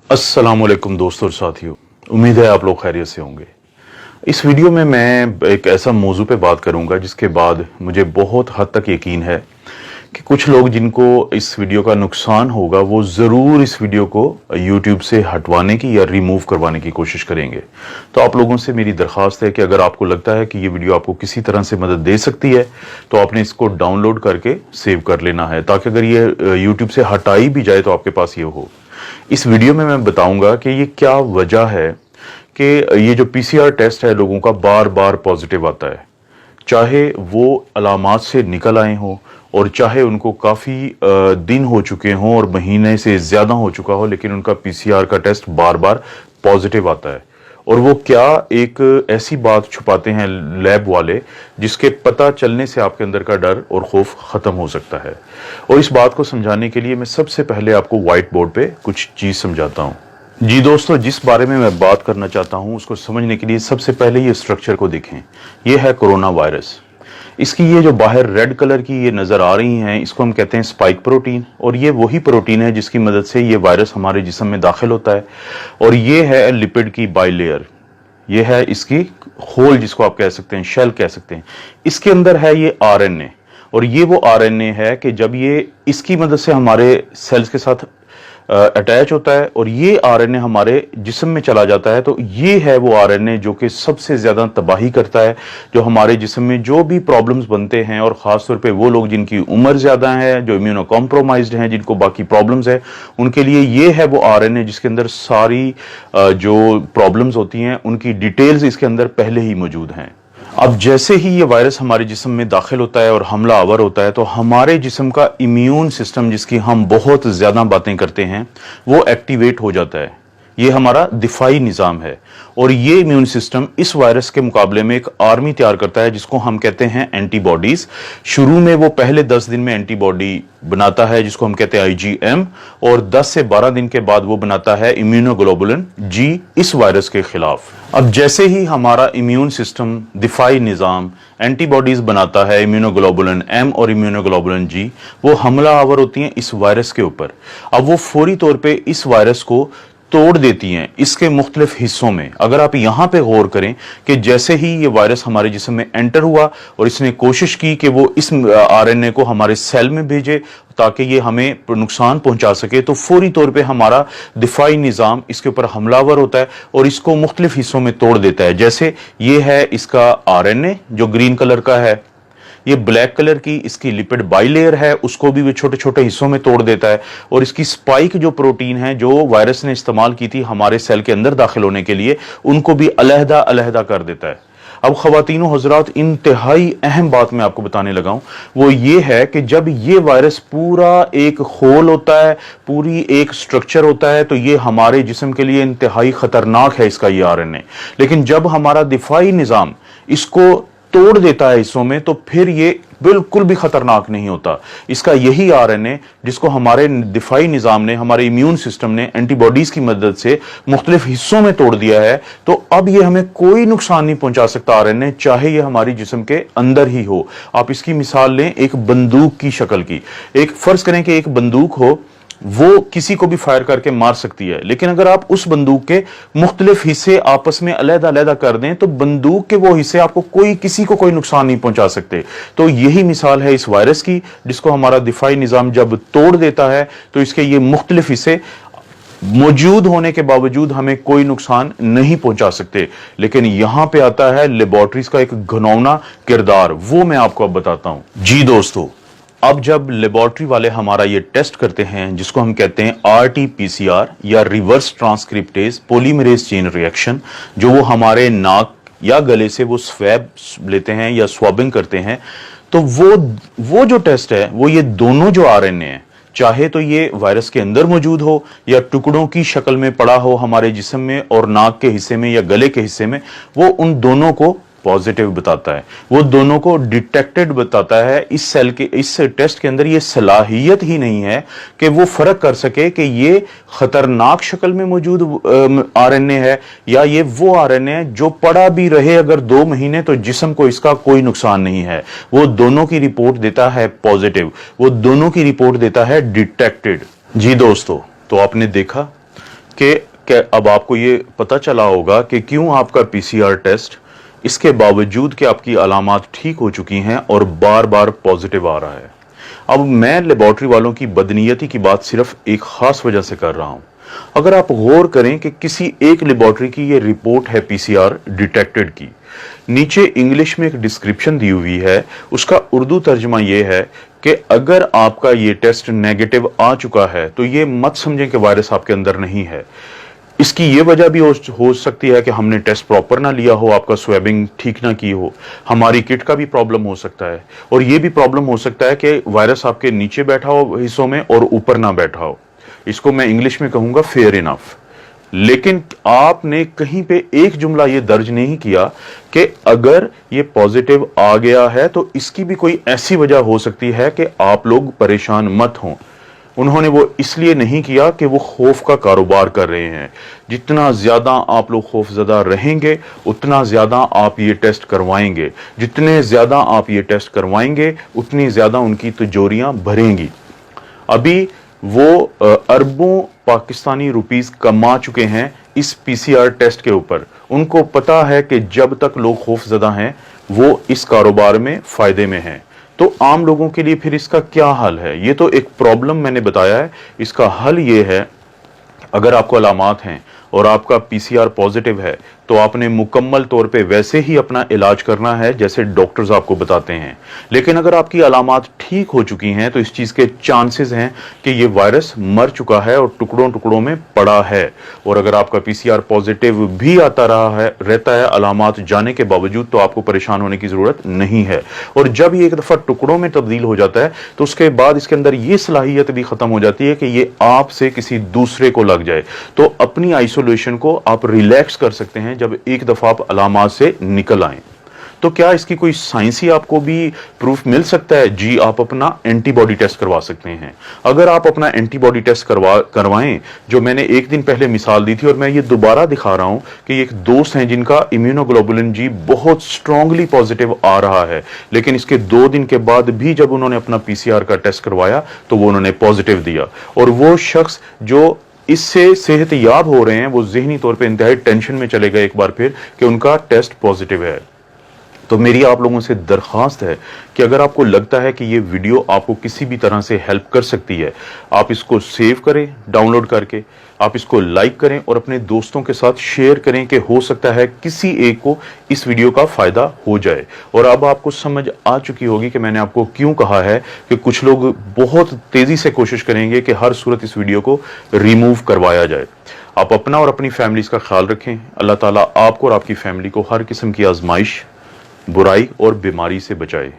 अस्सलाम वालेकुम दोस्तों और साथियों, उम्मीद है आप लोग खैरियत से होंगे। इस वीडियो में मैं एक ऐसा मौजू पे बात करूंगा जिसके बाद मुझे बहुत हद तक यकीन है कि कुछ लोग जिनको इस वीडियो का नुकसान होगा वो ज़रूर इस वीडियो को YouTube से हटवाने की या रिमूव करवाने की कोशिश करेंगे। तो आप लोगों से मेरी दरख्वास्त है कि अगर आपको लगता है कि ये वीडियो आपको किसी तरह से मदद दे सकती है तो आपने इसको डाउनलोड करके सेव कर लेना है, ताकि अगर ये YouTube से हटाई भी जाए तो आपके पास ये हो। इस वीडियो में मैं बताऊंगा कि ये क्या वजह है कि ये जो PCR टेस्ट है लोगों का बार बार पॉजिटिव आता है, चाहे वो अलामात से निकल आए हों और चाहे उनको काफ़ी दिन हो चुके हों और महीने से ज़्यादा हो चुका हो, लेकिन उनका PCR का टेस्ट बार बार पॉजिटिव आता है। और वो क्या एक ऐसी बात छुपाते हैं लैब वाले जिसके पता चलने से आपके अंदर का डर और खौफ ख़त्म हो सकता है। और इस बात को समझाने के लिए मैं सबसे पहले आपको व्हाइट बोर्ड पे कुछ चीज़ समझाता हूँ। जी दोस्तों, जिस बारे में मैं बात करना चाहता हूँ उसको समझने के लिए सबसे पहले ये स्ट्रक्चर को देखें। ये है कोरोना वायरस। इसकी ये जो बाहर रेड कलर की ये नज़र आ रही हैं, इसको हम कहते हैं स्पाइक प्रोटीन, और ये वही प्रोटीन है जिसकी मदद से ये वायरस हमारे जिस्म में दाखिल होता है। और ये है लिपिड की बाइलेयर, ये है इसकी होल जिसको आप कह सकते हैं, शेल कह सकते हैं। इसके अंदर है ये RNA, और ये वो RNA है कि जब ये इसकी मदद से हमारे सेल्स के साथ अटैच होता है और ये RNA हमारे जिस्म में चला जाता है, तो ये है वो RNA जो कि सबसे ज़्यादा तबाही करता है, जो हमारे जिस्म में जो भी प्रॉब्लम्स बनते हैं, और ख़ास तौर पे वो लोग जिनकी उम्र ज़्यादा है, जो इम्यूनो कॉम्प्रोमाइज्ड हैं, जिनको बाकी प्रॉब्लम्स है, उनके लिए ये है वो RNA जिसके अंदर सारी जो प्रॉब्लम्स होती हैं उनकी डिटेल्स इसके अंदर पहले ही मौजूद हैं। अब जैसे ही ये वायरस हमारे जिस्म में दाखिल होता है और हमला आवर होता है, तो हमारे जिस्म का इम्यून सिस्टम, जिसकी हम बहुत ज़्यादा बातें करते हैं, वो एक्टिवेट हो जाता है। ये हमारा दिफाई निज़ाम है, और ये इम्यून सिस्टम इस वायरस के मुकाबले में एक आर्मी तैयार करता है जिसको हम कहते हैं एंटीबॉडीज़। शुरू में वो पहले 10 दिन में एंटीबॉडी बनाता है जिसको हम कहते हैं IgM, और 10 से 12 दिन के बाद वो बनाता है इम्यूनोग्लोबुलिन G इस वायरस के खिलाफ। अब जैसे ही हमारा इम्यून सिस्टम, दिफाई निज़ाम एंटीबॉडीज़ बनाता है, इम्यूनोग्लोबुलिन M और इम्यूनोग्लोबुलिन G, वो हमला आवर होती हैं इस वायरस के ऊपर। अब वो फौरी तौर पे इस वायरस को तोड़ देती हैं इसके मुख्तलिफ हिस्सों में। अगर आप यहाँ पे गौर करें कि जैसे ही ये वायरस हमारे जिस्म में एंटर हुआ और इसने कोशिश की कि वो इस RNA को हमारे सेल में भेजे ताकि ये हमें नुकसान पहुंचा सके, तो फौरी तौर पे हमारा दिफाई निज़ाम इसके ऊपर हमलावर होता है और इसको मुख्तलिफ हिस्सों में तोड़ देता है। जैसे ये है इसका RNA जो ग्रीन कलर का है, ये ब्लैक कलर की इसकी लिपिड बाइलेयर है, उसको भी वो छोटे छोटे हिस्सों में तोड़ देता है, और इसकी स्पाइक जो प्रोटीन है जो वायरस ने इस्तेमाल की थी हमारे सेल के अंदर दाखिल होने के लिए, उनको भी अलहदा अलहदा कर देता है। अब ख़वातीनो हज़रात, इंतहाई अहम बात मैं आपको बताने लगा हूं, वो ये है कि जब ये वायरस पूरा एक होल होता है, पूरी एक स्ट्रक्चर होता है, तो ये हमारे जिस्म के लिए इंतहाई ख़तरनाक है इसका ये RNA। लेकिन जब हमारा दिफाई निज़ाम इसको तोड़ देता है हिस्सों में, तो फिर ये बिल्कुल भी खतरनाक नहीं होता। इसका यही RNA जिसको हमारे दिफाई निज़ाम ने, हमारे इम्यून सिस्टम ने एंटीबॉडीज़ की मदद से मुख्तलिफ हिस्सों में तोड़ दिया है, तो अब ये हमें कोई नुकसान नहीं पहुंचा सकता RNA, चाहे ये हमारी जिस्म के अंदर ही हो। आप इसकी मिसाल लें एक बंदूक की शक्ल की। एक फर्ज करें कि एक बंदूक हो, वो किसी को भी फायर करके मार सकती है, लेकिन अगर आप उस बंदूक के मुख्तलिफ हिस्से आपस में अलहदा अलहदा कर दें तो बंदूक के वो हिस्से आपको किसी को कोई नुकसान नहीं पहुंचा सकते। तो यही मिसाल है इस वायरस की, जिसको हमारा दिफाई निज़ाम जब तोड़ देता है तो इसके ये मुख्तलिफ हिस्से मौजूद होने के बावजूद हमें कोई नुकसान नहीं पहुंचा सकते। लेकिन यहां पे आता है लेबोरेटरीज का एक घिनौना किरदार, वो मैं आपको अब बताता हूं। जी दोस्तों, अब जब लेबोरेटरी वाले हमारा ये टेस्ट करते हैं जिसको हम कहते हैं RT-PCR या reverse transcriptase polymerase chain reaction, जो वो हमारे नाक या गले से वो स्वैब लेते हैं या स्वैबिंग करते हैं, तो वो जो टेस्ट है वो ये दोनों जो RNA है, चाहे तो ये वायरस के अंदर मौजूद हो या टुकड़ों की शक्ल में पड़ा हो हमारे जिस्म में और नाक के हिस्से में या गले के हिस्से में, वो उन दोनों को पॉजिटिव बताता है, वो दोनों को डिटेक्टेड बताता है। इस सेल के इस टेस्ट के अंदर ये सलाहियत ही नहीं है कि वो फर्क कर सके कि ये खतरनाक शक्ल में मौजूद RNA है या ये वो RNA है जो पड़ा भी रहे अगर 2 महीने तो जिस्म को इसका कोई नुकसान नहीं है। वो दोनों की रिपोर्ट देता है पॉजिटिव, वो दोनों की रिपोर्ट देता है डिटेक्टेड। जी दोस्तों, तो आपने देखा कि अब आपको ये पता चला होगा कि क्यों आपका पीसीआर टेस्ट इसके बावजूद कि आपकी अलामात ठीक हो चुकी हैं और बार बार पॉजिटिव आ रहा है। अब मैं लेबॉर्ट्री वालों की बदनीयती की बात सिर्फ एक खास वजह से कर रहा हूं। अगर आप गौर करें कि किसी एक लेबॉर्ट्री की ये रिपोर्ट है पीसीआर डिटेक्टेड की, नीचे इंग्लिश में एक डिस्क्रिप्शन दी हुई है, उसका उर्दू तर्जुमा ये है कि अगर आपका ये टेस्ट नेगेटिव आ चुका है तो ये मत समझें कि वायरस आपके अंदर नहीं है। इसकी ये वजह भी हो सकती है कि हमने टेस्ट प्रॉपर ना लिया हो, आपका स्वेबिंग ठीक ना की हो, हमारी किट का भी प्रॉब्लम हो सकता है, और ये भी प्रॉब्लम हो सकता है कि वायरस आपके नीचे बैठा हो हिस्सों में और ऊपर ना बैठा हो। इसको मैं इंग्लिश में कहूंगा फेयर इनफ। लेकिन आपने कहीं पे एक जुमला ये दर्ज नहीं किया कि अगर ये पॉजिटिव आ गया है तो इसकी भी कोई ऐसी वजह हो सकती है कि आप लोग परेशान मत हों। उन्होंने वो इसलिए नहीं किया कि वो खौफ का कारोबार कर रहे हैं। जितना ज्यादा आप लोग खौफजदा रहेंगे उतना ज्यादा आप ये टेस्ट करवाएंगे, जितने ज्यादा आप ये टेस्ट करवाएंगे उतनी ज्यादा उनकी तिजोरियां भरेंगी। अभी वो अरबों पाकिस्तानी रुपीस कमा चुके हैं इस पीसीआर टेस्ट के ऊपर। उनको पता है कि जब तक लोग खौफजदा हैं वो इस कारोबार में फायदे में हैं। तो आम लोगों के लिए फिर इसका क्या हल है? ये तो एक प्रॉब्लम मैंने बताया है, इसका हल ये है, अगर आपको अलामात हैं और आपका पीसीआर पॉजिटिव है तो आपने मुकम्मल तौर पे वैसे ही अपना इलाज करना है जैसे डॉक्टर्स आपको बताते हैं। लेकिन अगर आपकी अलामात ठीक हो चुकी हैं तो इस चीज के चांसेस हैं कि ये वायरस मर चुका है और टुकड़ों टुकड़ों में पड़ा है। और अगर आपका पीसीआर पॉजिटिव भी आता रहता है अलामात जाने के बावजूद, तो आपको परेशान होने की जरूरत नहीं है। और जब ये एक दफा टुकड़ों में तब्दील हो जाता है तो उसके बाद इसके अंदर ये सलाहियत भी खत्म हो जाती है कि ये आपसे किसी दूसरे को लग जाए। तो अपनी आइसोलेशन को आप रिलैक्स कर सकते हैं जब एक दफा आप अलामात से निकल आए। तो क्या इसकी कोई साइंसी आपको भी प्रूफ मिल सकता है? जी, आप अपना एंटीबॉडी टेस्ट करवा सकते हैं। अगर आप अपना एंटीबॉडी टेस्ट करवाएं, जो मैंने एक दिन पहले मिसाल दी थी और मैं ये दोबारा दिखा रहा हूं कि एक दोस्त हैं जिनका इम्यूनोग्लोबुलिन जी बहुत स्ट्रांगली पॉजिटिव आ रहा है, लेकिन इसके 2 दिन के बाद भी जब उन्होंने अपना पीसीआर का टेस्ट करवाया तो वो उन्होंने पॉजिटिव दिया। और वो शख्स जो इससे सेहत याब हो रहे हैं वो ज़हनी तौर पे इंतहाई टेंशन में चले गए एक बार फिर कि उनका टेस्ट पॉजिटिव है। तो मेरी आप लोगों से दरख्वास्त है कि अगर आपको लगता है कि ये वीडियो आपको किसी भी तरह से हेल्प कर सकती है, आप इसको सेव करें डाउनलोड करके, आप इसको लाइक करें और अपने दोस्तों के साथ शेयर करें कि हो सकता है किसी एक को इस वीडियो का फायदा हो जाए। और अब आपको समझ आ चुकी होगी कि मैंने आपको क्यों कहा है कि कुछ लोग बहुत तेजी से कोशिश करेंगे कि हर सूरत इस वीडियो को रिमूव करवाया जाए। आप अपना और अपनी फैमिलीज का ख्याल रखें। अल्लाह ताला आपको और आपकी फैमिली को हर किस्म की आजमाइश, बुराई और बीमारी से बचाए।